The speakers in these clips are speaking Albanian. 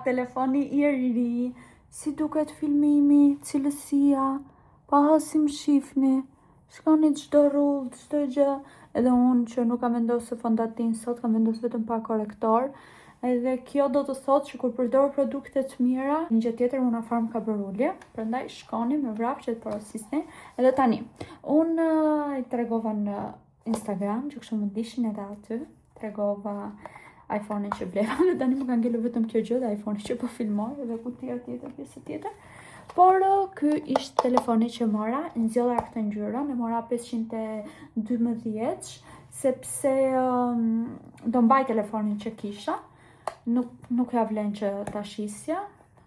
telefoni i ri, si duket filmimi, cilësia, pa hasim shifni, shkoni çdo rrugë, çdo gjë, edhe unë që nuk kam vendosur fondatin sot, kam vendosur vetëm pa korektor. Edhe kjo do të thotë që kur përdor produkte të mira, një gjë tjetër Una Farm ka bërë ulje, prandaj shkoni me vrap që të porosisni. Edhe tani, unë i tregova në Instagram, që kështu më dishin edhe aty, tregova iPhone-in që bleva, dhe tani më ka ngelur vetëm kjo gjë dhe iPhone-i që po filmoj, edhe kutia tjetër, pjesë tjetër. Por ky ishte telefoni që mora, nxjolla këtë ngjyrën, e mora 512, sepse do mbaj telefonin që kisha. Nuk ja vlen që ta shisja,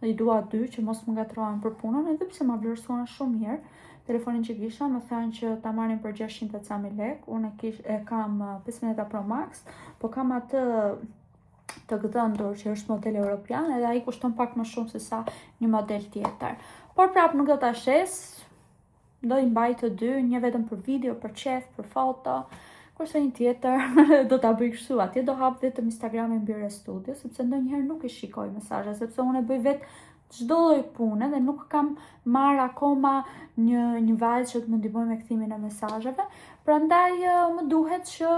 i dua dy që mos më ngatrohen për punën, edhe pse ma vlerësuan shumë mirë. Telefonin që kisha më thanë që ta marrin për 600 ca lek, unë e kam 15 Pro Max, po kam atë të gdhëndur që është model europian, edhe ai kushton pak më shumë se sa një model tjetër. Por prap nuk do ta shes, do i mbaj të dy, një vetëm për video, për qef, për foto. Kurse një tjetër do ta bëj kështu, atje do hap vetëm Instagramin Bire Studio, sepse ndonjëherë nuk i shikoj mesazhet, sepse unë e bëj vetë çdo lloj pune dhe nuk kam marr akoma një vajzë që të më ndihmoj me kthimin e mesazheve. Prandaj më duhet që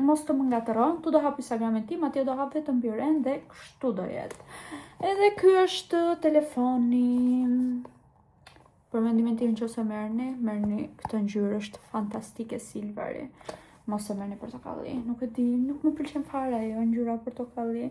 mos të më ngatëron. Tu do hap Instagramin tim, atje do hap vetëm Biren dhe kështu do jetë. Edhe ky është telefoni. Për mendimin tim nëse merrni këtë ngjyrë, është fantastike silveri. Mos e merrni portokalli. Nuk e di, nuk më pëlqen fare ajo ngjyra portokalli.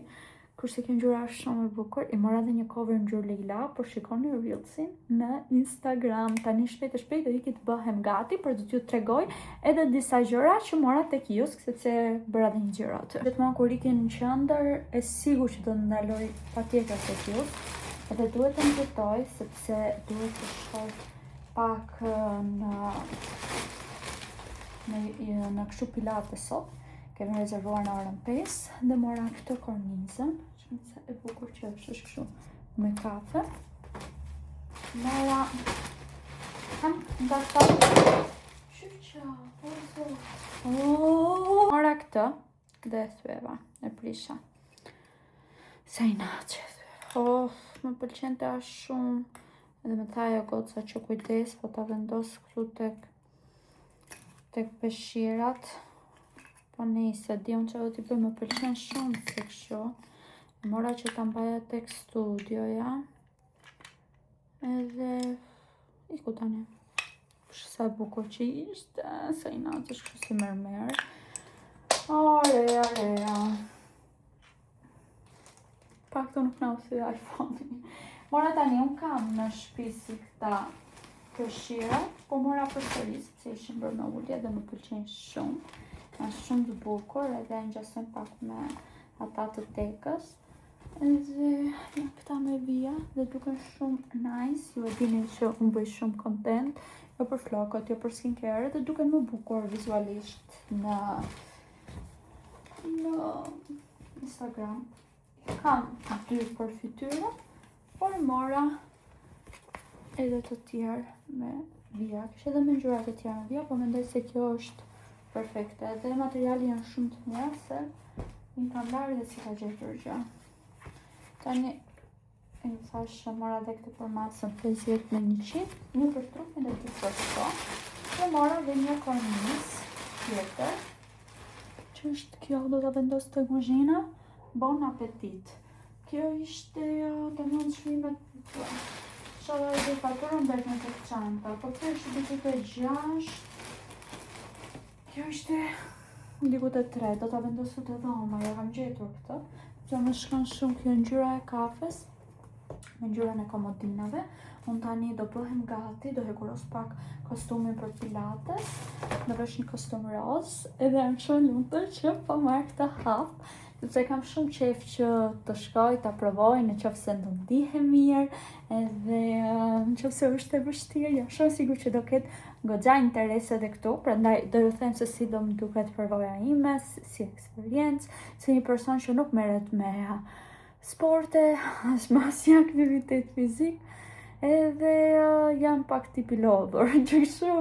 Kurse kjo ngjyra është shumë e bukur. I mora edhe një cover ngjyrë lila, por shikoni reelsin në Instagram. Tani shpejt do iki të bëhem gati për të t'ju tregoj edhe disa gjëra që mora tek Jusk, sepse bëra edhe një gjëra aty. Vetëm kur ikin në qendër, e sigurt që do të ndaloj patjetër tek Jusk. Edhe duhet të nxitoj, sepse duhet të shkoj pak në kështu pilate sot. Kemi rezervuar në orën 5 dhe mora këtë kornizën, që nëse e bukur që është kështu me kafe. Mora nga mora këtë dhe thyeva, e prisha. Se i naçe thyeva. Më pëlqente aq shumë. Edhe më tha ajo goca që kujdes, po ta vendos këtu tek peshqirat. Po nëse di unë që do t'i bëj, më pëlqen shumë se kështu. Mora që ta mbaja tek studioja. Edhe iku tani. Sa bukur që ishte, sa i natë është kështu si mermer. Area. Pak të nuk na u si iPhone-i. Mora tani, unë kam në shtëpi si këta këshira, po mora përsëri sepse ishin bërë me ulje dhe më pëlqen shumë. Është shumë të bukur, edhe ngjasojnë pak me ata të tekës. Edhe këta me vija dhe duken shumë nice. Ju e dini që unë bëj shumë content, jo për flokët, jo për skincare, dhe duken më bukur vizualisht në Instagram. Kam dy për fytyrë, por mora edhe të tjerë me vija. Kishte edhe me ngjyra të tjera me vija, po mendoj se kjo është perfekte. Edhe materiali janë shumë të mira, se një kam larë dhe si ka gjetur gjë. Tani e më thash që mora dhe këtë përmasën 50 me 100, një për trupin dhe të për këto. Dhe mora dhe një kornizë tjetër, që është kjo, do të vendos të kuzhina. Bon apetit. Kjo ishte të mund shmimet të shala e dhe faturën dhe në të çanta, por kjo është diku të 6. Kjo ishte diku të 3, do të vendosu të dhoma, ja kam gjetur këtë. Që më shkon shumë kjo ngjyra e kafes, me ngjyrën e komodinave. Unë tani do bëhem gati, do hekuros pak kostumin për pilates, do vesh një kostum roz, edhe jam shumë lumtur që po marr këtë hap, sepse kam shumë qef që të shkoj, ta provoj, në qoftë se do ndihem mirë, edhe në qoftë se është e vështirë, jam shumë sigurt që do ketë goxha interese edhe këtu, prandaj do ju them se si do më duket përvoja ime, si eksperiencë, si një person që nuk merret me sporte, as me asnjë aktivitet fizik, edhe jam pak tipi lodhur, që kështu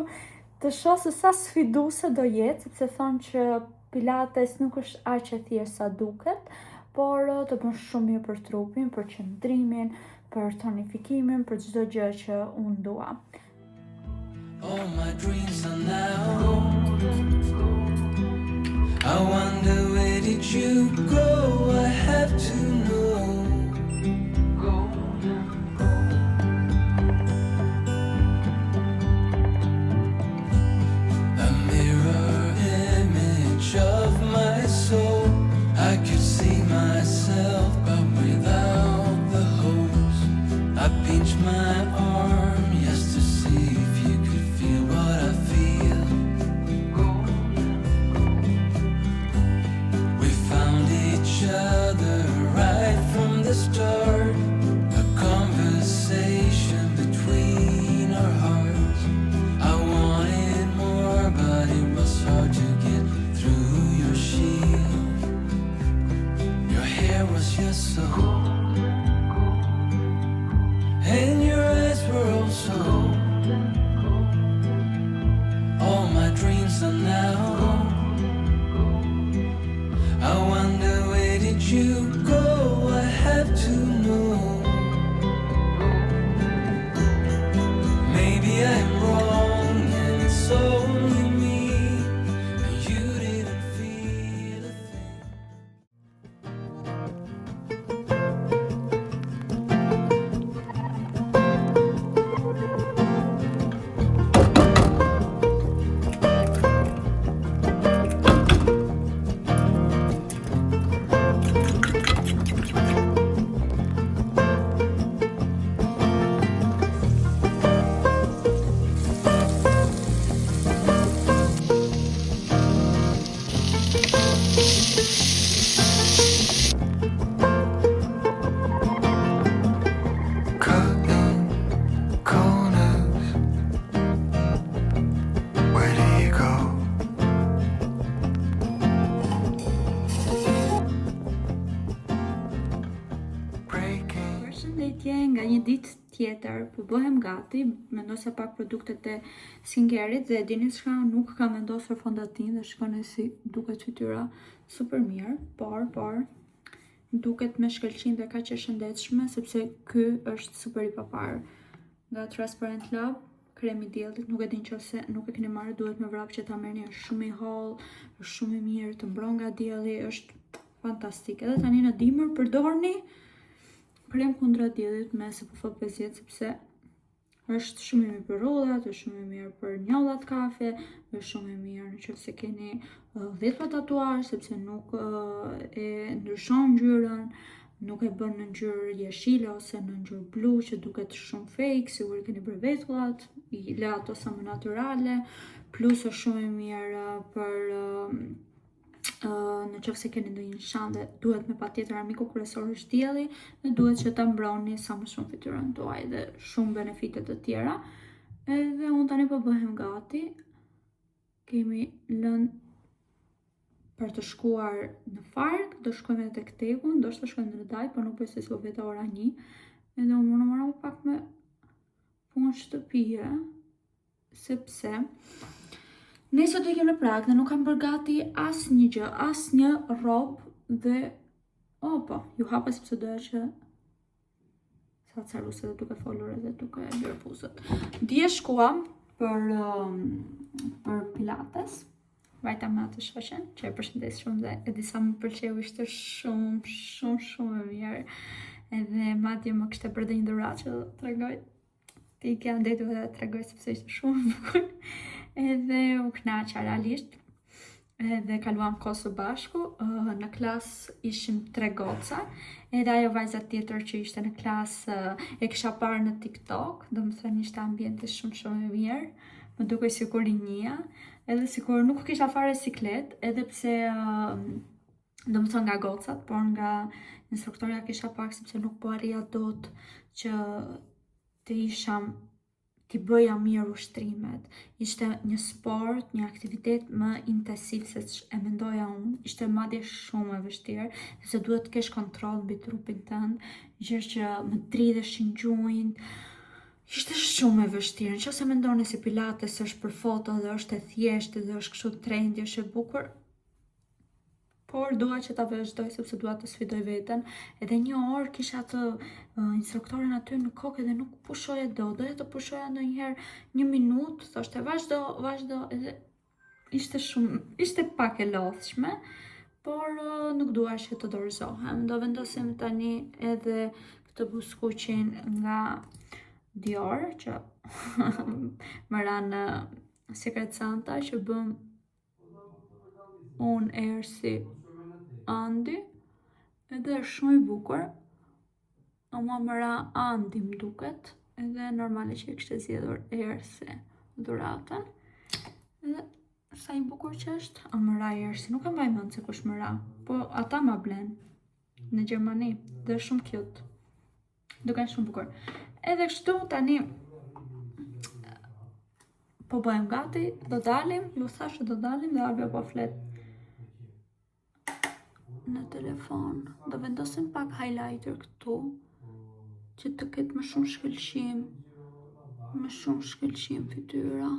të shoh se sa sfiduese do jetë, sepse thonë që pilates nuk është aq e thjeshtë sa duket, por të bën shumë mirë për trupin, për qëndrimin, për tonifikimin, për çdo gjë që unë dua. All my dreams are now. I wonder where did you go? I have to know. A mirror image of my soul. I could see myself, but without the hopes. I pinched my arm just to see if you could feel what I feel. We found each other right from the start. A conversation between our hearts. I wanted more, but it was hard to get through your shield. Your hair was just so, and your eyes were also. All my dreams are now. I wonder where did you go? I have to know. Maybe I'm wrong and it's only me, and you didn't feel a thing. Cutting corners. Where do you go? Breaking. Përshëndetje nga një ditë tjetër, po bëhem gati, mendosa pak produktet e skincare-it dhe dini çka, nuk kam vendosur fondatin dhe shikoni si duket fytyra super mirë, por duket me shkëlqim dhe kaq e shëndetshme sepse ky është super i papar nga Transparent Lab, kremi diellit, nuk e di nëse nuk e keni marrë, duhet me vrap që ta merrni, është shumë i holl, është shumë i mirë, të mbron nga dielli, është fantastik. Edhe tani në dimër përdorni krem kundra diellit me SPF 50 sepse është shumë i mirë për rrodhat, është shumë i mirë për njollat kafe, është shumë i mirë nëse keni dhjetëta tatuazh sepse nuk e ndryshon ngjyrën, nuk e bën në ngjyrë jeshile ose në ngjyrë blu që duket shumë fake, sigur keni bërë vetullat, i le ato sa më natyrale, plus është shumë i mirë për në qoftë se keni ndonjë nshan dhe duhet me patjetër armiku kryesor është dielli dhe duhet që ta mbroni sa më shumë fytyrën tuaj dhe shumë benefite të tjera. Edhe unë tani po bëhem gati. Kemi lënë për të shkuar në fark, do shkojmë edhe tek Tegu, ndoshta shkojmë në Daj, por nuk besoj se do vete ora 1. Edhe unë më marrë pak me punë shtëpie, sepse nesër do ikem në Prag dhe nuk kam bërë gati asnjë gjë, asnjë rrobë dhe po, ju hapa sepse doja që sa caruse dhe duke folur edhe duke lërë buzët. Dje shkuam për Pilates, vajta me atë shoqen, që e përshëndes shumë dhe e disa më pëlqeu, ishte shumë e mirë. Edhe madje më kishte bërë dhe një dhuratë që tregoj. Ti ke ndetur dhe tregoj sepse ishte shumë bukur. Edhe u kënaqa realisht. Edhe kaluam kohë së bashku. Në klasë ishim 3 goca. Edhe ajo vajza tjetër që ishte në klasë e kisha parë në TikTok, domethënë ishte ambienti shumë i mirë. Më dukej sikur i njihja, edhe sikur nuk kisha fare siklet, edhe pse domethënë nga gocat, por nga instruktorja kisha pak sepse nuk po arrija dot që t'i bëja mirë ushtrimet. Ishte një sport, një aktivitet më intensiv se e mendoja unë. Ishte madje shumë e vështirë, se duhet të kesh kontroll mbi trupin tënd, gjë që më dridheshin gjunjt. Ishte shumë e vështirë. Nëse mendoni se Pilates është për foto dhe është e thjeshtë dhe është kështu trendy, është e bukur, por dua që ta vazhdoj sepse dua të sfidoj veten. Edhe një orë kisha të instruktoren aty në kokë dhe nuk pushoja doja të pushoja ndonjëherë 1 minutë, thoshte vazhdo, edhe ishte pak e lodhshme, por nuk dua që të dorëzohem. Do vendosim tani edhe këtë buskuqin nga Dior që më ranë Secret Santa që bëm unë erë si Andi, edhe është shumë i bukur, ama më ra Andi më duket, edhe normale që i kishte zgjedhur erë si dhuratën, edhe sa i bukur që është, a më ra erë si, nuk e mbaj mend se kush më ra, po ata ma blen në Gjermani, dhe është shumë cute, duken shumë bukur. Edhe kështu tani po bëjmë gati, do dalim, ju thash që do dalim dhe Albia po flet në telefon. Do vendosim pak highlighter këtu që të ketë më shumë shkëlqim fytyra.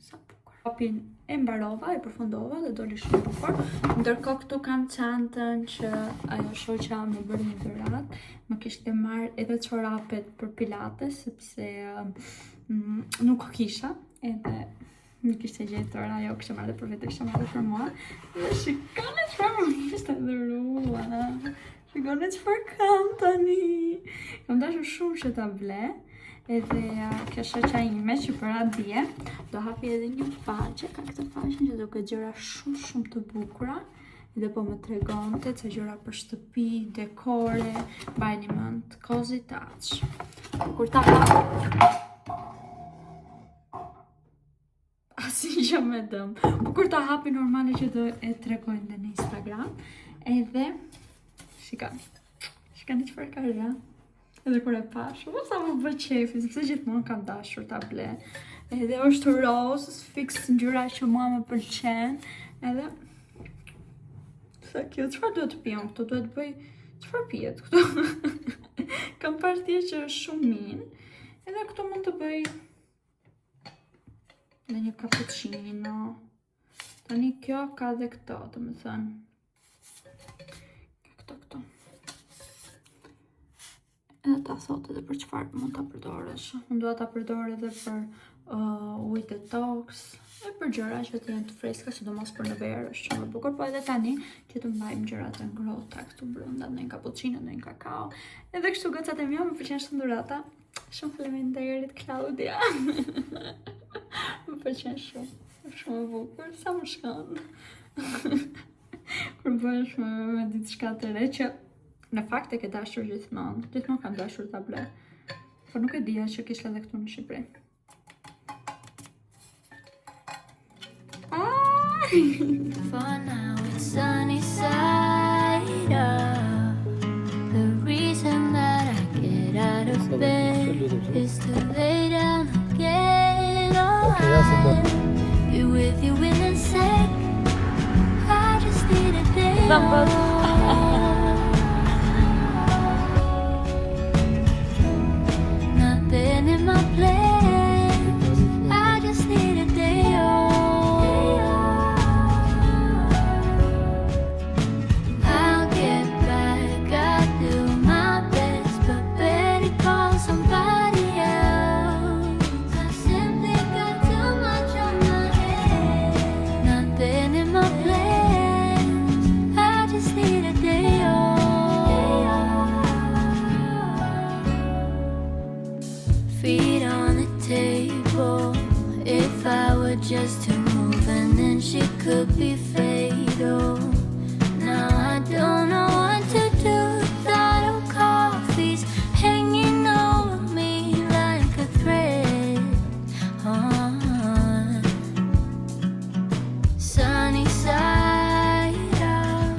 Sa bukur. Hapin e mbarova, e përfundova dhe doli shumë bukur. Ndërkohë këtu kam çantën që ajo shoqja më bëri një dhuratë. Më kishte marrë edhe çorapet për pilates sepse nuk kisha, edhe më kishte gjetur ajo, kishte marrë për vete, kishte marrë për mua. Dhe shikoni çfarë më kishte dhuruar. Shikoni çfarë kam tani. Kam dashur shumë që ta ble. Edhe kjo shoqja ime që para dje do hapi edhe një faqe, ka këtë faqen që do këtë gjëra shumë të bukura, dhe po më tregonte ca gjëra për shtëpi, dekore, bajni mend, cozy touch. Kur ta asnjë gjë me dëm. Po kur ta hapi normale që do e tregojnë dhe në Instagram, edhe shikoni çfarë ka rënë. Edhe kur e pash, sa më bë qefi, sepse gjithmonë kam dashur ta ble. Edhe është roz, fix ngjyra që mua më pëlqen. Edhe sa kjo, çfarë duhet të pijam këtu? Duhet bëj çfarë pijet këtu? Kam parë që është shumë min. Edhe këtu mund të bëj dhe një cappuccino. Tani kjo ka dhe këto, të më thënë. Këto. Edhe ta thot edhe për çfarë mund ta përdorësh. Unë dua ta përdor edhe për ujë detox, e për gjëra që të jenë të freska, sidomos për në verë, është shumë e bukur, po edhe tani që të mbajmë gjërat e ngrohta këtu brenda, në një cappuccino, në një kakao. Edhe kështu gocat e mia, më pëlqen shumë dhurata. Shumë faleminderit Claudia. Më pëlqen shumë. Është shumë e bukur, sa më shkon. Kur bëhesh me diçka të re që në fakt e ke dashur gjithmonë. Gjithmonë kam dashur ta blej. Por nuk e dija që kishte edhe këtu në Shqipëri. For now it's sunny side up. The reason that I get out of bed is to lay down again. Be with you in a sec. I just need a day. Nothing in my plans. I just need a day off. I'll get back, I do my best, but better call somebody else. I simply got too much on my head. Nothing in my plans. I just need a day off. Feet on the table. If I were just to move, and then she could be fatal. Now I don't know what to do. Thought of coffees hanging over me like a thread. Sunny side up.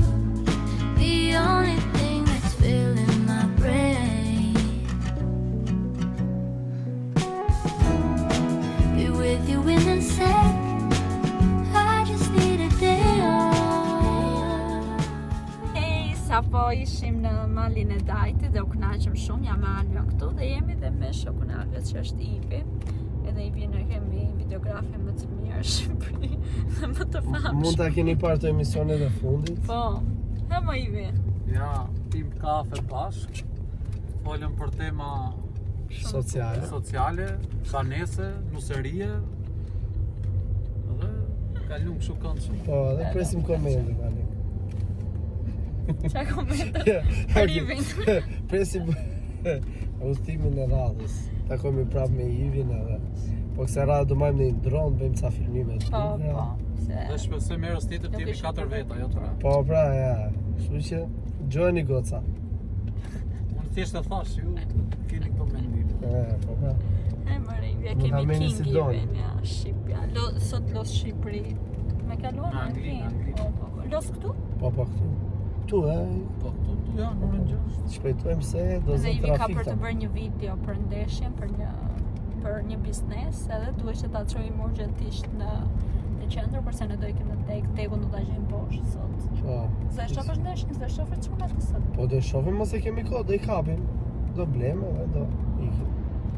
The only thing that's filling my brain. Be with you in a sec. I just need a day. kanalin e Dajtit dhe u kënaqem shumë, jam me Alvin këtu dhe jemi dhe me shokun e Alvës që është Ivi. Edhe Ivi ne kemi videografe më të mirë në Shqipëri dhe më të famshëm. Mund ta keni parë të emisionet e fundit? Po, he më Ivi. Ja, pim kafe bashk, folëm për tema sociale, banese, nuserie, dhe kalum kështu këndshëm. Po, dhe presim komente tani. Qa komente? Për Ivin. Presim udhëtimin e radhës. Takohemi prapë me Ivin edhe. Po kësa radhë do marrim në një dron, bëjmë ca filmime të Po, tjera. po. Dhe shpesoj merës tjetër Nuk t'jemi ishte 4 veta, jo 3. Po, pra, ja. Kështu që gjojeni goca. Unë thjesht e thash, ju keni këto mendime. Po, pra. E mëri, ja Mund ta kemi merrni King si doni. Ivin, ja, Shqipja. Sot los Shqipëri. Me kaluar Në në Angli, Angli. në Angli. Po. Los këtu? Po, këtu. Tu, Po, tu janë, në rëngjës. shpejtojmë se do Dhe zë Ivi ka trafik për të tani. bërë një video për ndeshjen, për një biznes, edhe duhet që ta çojmë urgjentisht në qendër, përse ne do ikim në tek, tekun do ta gjejmë poshtë sot. Po. Se shofësh ndeshjen, se shofësh çuna të sot. Po do shohim mos e kemi kohë, do i kapim. Do blem edhe do ikim.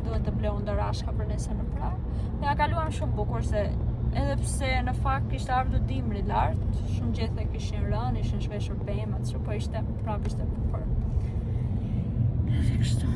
Duhet të bleu ndërashka për nesër në prag. Ne ja kaluam shumë bukur se edhe pse në fakt kishte ardhur dimri lart, shumë gjethe kishin rënë, ishin shveshur pemat, po ishte bukur. Kështu.